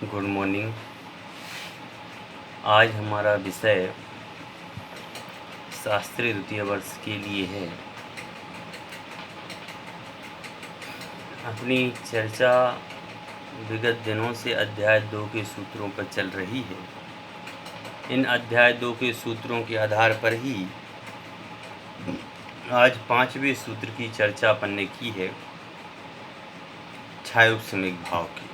Good morning. आज हमारा विषय शास्त्रीय द्वितीय वर्ष के लिए है। अपनी चर्चा विगत दिनों से अध्याय 2 के सूत्रों पर चल रही है। इन अध्याय 2 के सूत्रों के आधार पर ही आज 5वें सूत्र की चर्चा अपन ने की है, छायोपशमिक भाव की।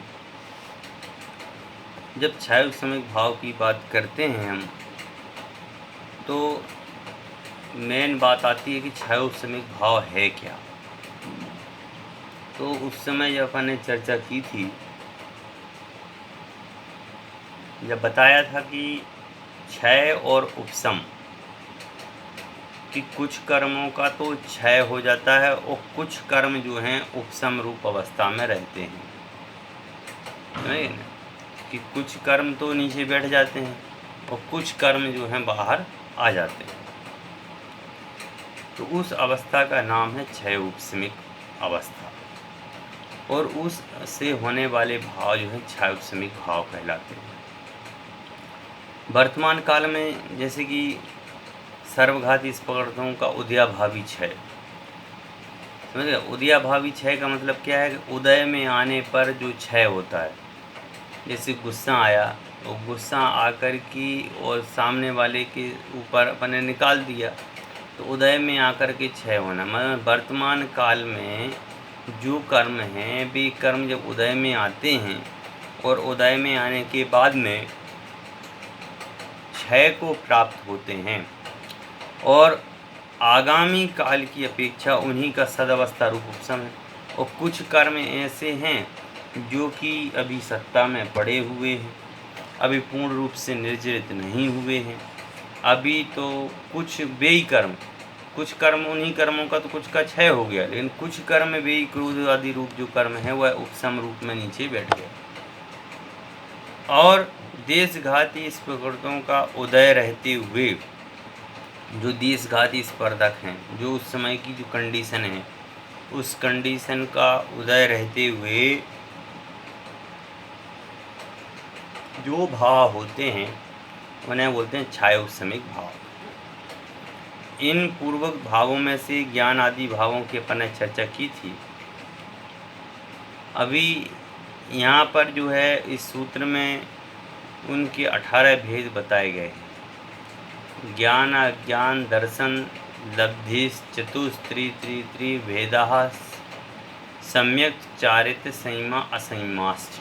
जब छायोपशमिक भाव की बात करते हैं हम, तो मेन बात आती है कि छायोपशमिक भाव है क्या। तो उस समय जब अपन ने चर्चा की थी, जब बताया था कि क्षय और उपशम कि कुछ कर्मों का तो क्षय हो जाता है और कुछ कर्म जो हैं उपशम रूप अवस्था में रहते हैं। नहीं कि कुछ कर्म तो नीचे बैठ जाते हैं और कुछ कर्म जो हैं बाहर आ जाते हैं। तो उस अवस्था का नाम है क्षयोपशमिक अवस्था, और उस से होने वाले भाव जो है छायोपशमिक भाव कहलाते हैं। वर्तमान काल में जैसे कि सर्वघाती स्पर्धों का उदयाभावी क्षय, समझ गए। उदयाभावी क्षय का मतलब क्या है कि उदय में आने पर जो क्षय होता है। जैसे गुस्सा आया तो गुस्सा आकर की और सामने वाले के ऊपर अपने निकाल दिया, तो उदय में आकर के क्षय होना। मतलब वर्तमान काल में जो कर्म हैं वे कर्म जब उदय में आते हैं और उदय में आने के बाद में क्षय को प्राप्त होते हैं, और आगामी काल की अपेक्षा उन्हीं का सदवस्था रूप उपशम है। और कुछ कर्म ऐसे हैं जो कि अभी सत्ता में पड़े हुए हैं, अभी पूर्ण रूप से निर्जरित नहीं हुए हैं। अभी तो कुछ व्ययी कर्म, कुछ कर्म उन्हीं कर्मों का तो कुछ का क्षय हो गया, लेकिन कुछ कर्म व्ययी क्रोध आदि रूप जो कर्म है वह उपशम रूप में नीचे बैठ गया। और देशघाती स्पर्धकों का उदय रहते हुए, जो देशघाती स्पर्धक हैं, जो उस समय की जो कंडीशन है उस कंडीशन का उदय रहते हुए जो भाव होते हैं उन्हें बोलते हैं छायोपशमिक भाव। इन पूर्वक भावों में से ज्ञान आदि भावों की अपन ने चर्चा की थी। अभी यहाँ पर जो है इस सूत्र में उनके 18 भेद बताए गए हैं। ज्ञान अज्ञान दर्शन लब्धिश्च चतुस्त्री भेदाः सम्यक चारित्र संयमा असंयमाश्च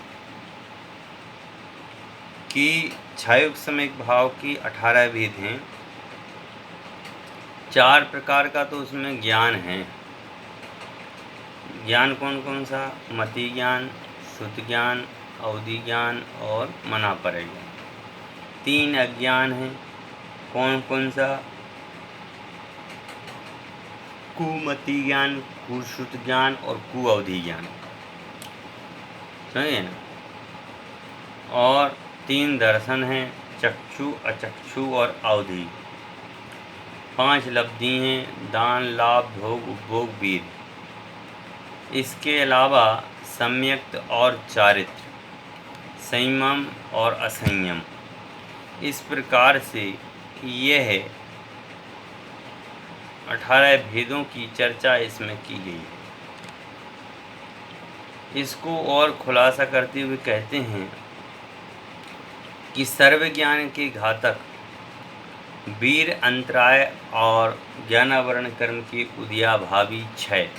कि छायोपशमिक भाव की 18 भेद हैं। 4 प्रकार का तो उसमें ज्ञान है। ज्ञान कौन कौन सा? मति ज्ञान, श्रुति ज्ञान, अवधि ज्ञान और मनापरय ज्ञान। 3 अज्ञान हैं। कौन कौन सा? कुमति ज्ञान, कुश्रुत ज्ञान और कुअवधि ज्ञान, समझे ना। और 3 दर्शन हैं, चक्षु, अचक्षु और अवधि। 5 लब्धि हैं, दान, लाभ, भोग, उपभोग, वीर। इसके अलावा सम्यक्त और चारित्र, संयम और असंयम। इस प्रकार से यह 18 भेदों की चर्चा इसमें की गई है। इसको और खुलासा करते हुए कहते हैं कि सर्व ज्ञान के घातक वीर, अंतराय और ज्ञानावरण कर्म के उदयाभावी क्षय,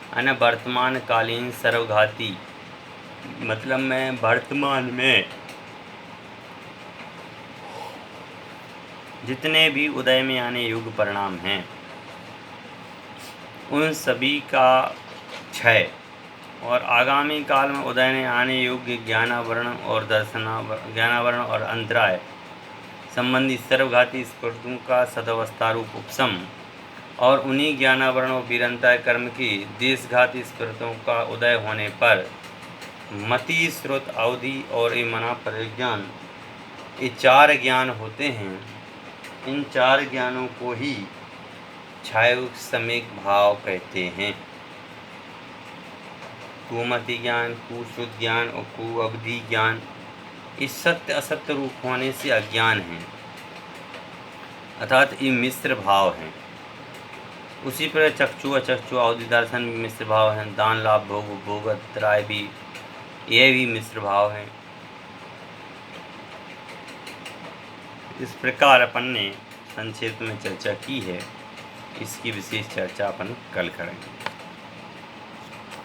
यानी वर्तमान कालीन सर्वघाती, मतलब में वर्तमान में जितने भी उदय में आने योग्य परिणाम हैं उन सभी का क्षय, और आगामी काल में उदय में आने योग्य ज्ञानावरण और ज्ञानावरण और अंतराय संबंधी सर्वघाती स्पर्धों का सदवस्था रूप उपशम, और उन्हीं ज्ञानावरण और वीरंताय कर्म की देशघाती स्पर्धों का उदय होने पर मति, श्रुत, अवधि और मनापरय ज्ञान, ये 4 ज्ञान होते हैं। इन 4 ज्ञानों को ही छायोपशमिक भाव कहते हैं। कुमति ज्ञान, कुश्रुत ज्ञान और कुअवधि ज्ञान इस सत्य असत्य रूप होने से अज्ञान है, अर्थात ये मिश्र भाव हैं। उसी प्रकार चक्षु अचक्षु आदि दर्शन भी मिश्र भाव हैं। दान लाभ भोग भोगत्राय भी, ये भी मिश्र भाव हैं। इस प्रकार अपन ने संक्षेप में चर्चा की है। इसकी विशेष चर्चा अपन कल करेंगे।